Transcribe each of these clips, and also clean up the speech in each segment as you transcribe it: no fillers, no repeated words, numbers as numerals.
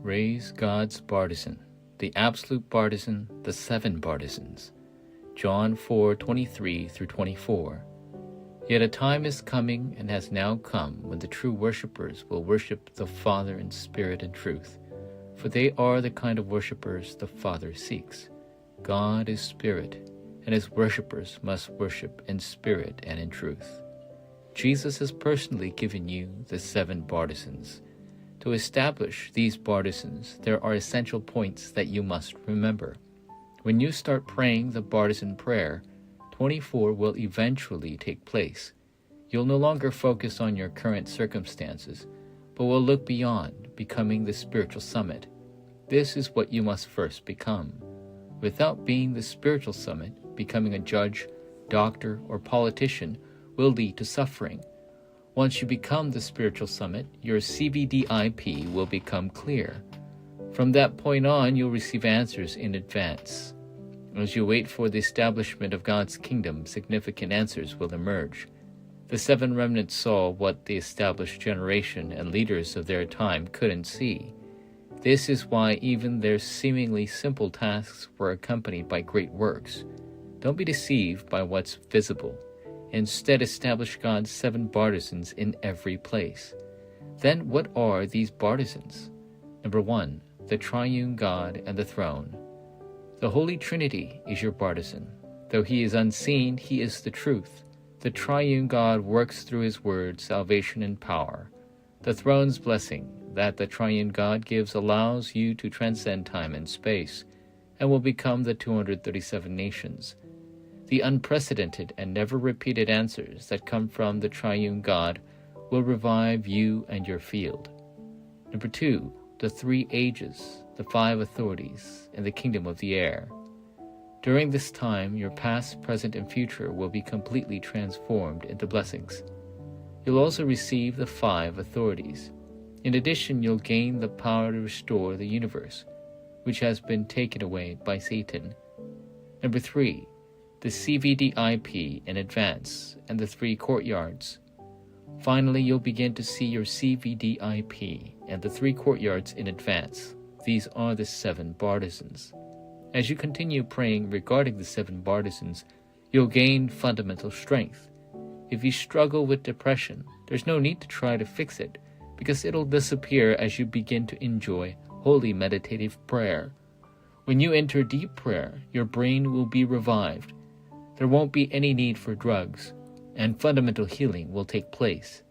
Raise God's partisan, the absolute partisan, the seven partisans. John 4:23-24. Yet a time is coming and has now come when the true worshippers will worship the Father in spirit and truth, for they are the kind of worshippers the Father seeks. God is spirit, and his worshippers must worship in spirit and in truth. Jesus has personally given you the seven partisans. To establish these partisans, there are essential points that you must remember. When you start praying the partisan prayer, 24 will eventually take place. You'll no longer focus on your current circumstances, but will look beyond, becoming the spiritual summit. This is what you must first become. Without being the spiritual summit, becoming a judge, doctor, or politician will lead to suffering. Once you become the spiritual summit, your CVDIP will become clear. From that point on, you'll receive answers in advance. As you wait for the establishment of God's kingdom, significant answers will emerge. The seven remnants saw what the established generation and leaders of their time couldn't see. This is why even their seemingly simple tasks were accompanied by great works. Don't be deceived by what's visible. Instead, establish God's seven partisans in every place. Then what are these partisans? Number 1, the triune God and the throne. The Holy Trinity is your partisan. Though he is unseen, he is the truth. The triune God works through his word, salvation, and power. The throne's blessing that the triune God gives allows you to transcend time and space, and will become the 237 nations. The unprecedented and never-repeated answers that come from the triune God will revive you and your field. Number 2, the 3 ages, the 5 authorities, and the kingdom of the air. During this time, your past, present, and future will be completely transformed into blessings. You'll also receive the 5 authorities. In addition, you'll gain the power to restore the universe, which has been taken away by Satan. Number 3, the CVDIP in advance, and the 3 courtyards. Finally, you'll begin to see your CVDIP and the 3 courtyards in advance. These are the 7 partisans. As you continue praying regarding the 7 partisans, you'll gain fundamental strength. If you struggle with depression, there's no need to try to fix it, because it'll disappear as you begin to enjoy holy meditative prayer. When you enter deep prayer, your brain will be revived. There won't be any need for drugs, and fundamental healing will take place.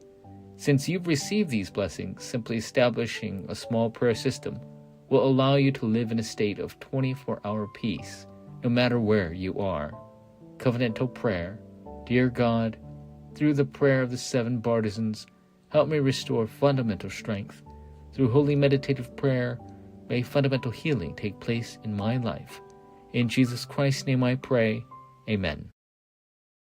Since you've received these blessings, simply establishing a small prayer system will allow you to live in a state of 24-hour peace, no matter where you are. Covenantal prayer. Dear God, through the prayer of the 7 partisans, help me restore fundamental strength. Through holy meditative prayer, may fundamental healing take place in my life. In Jesus Christ's name I pray. Amen.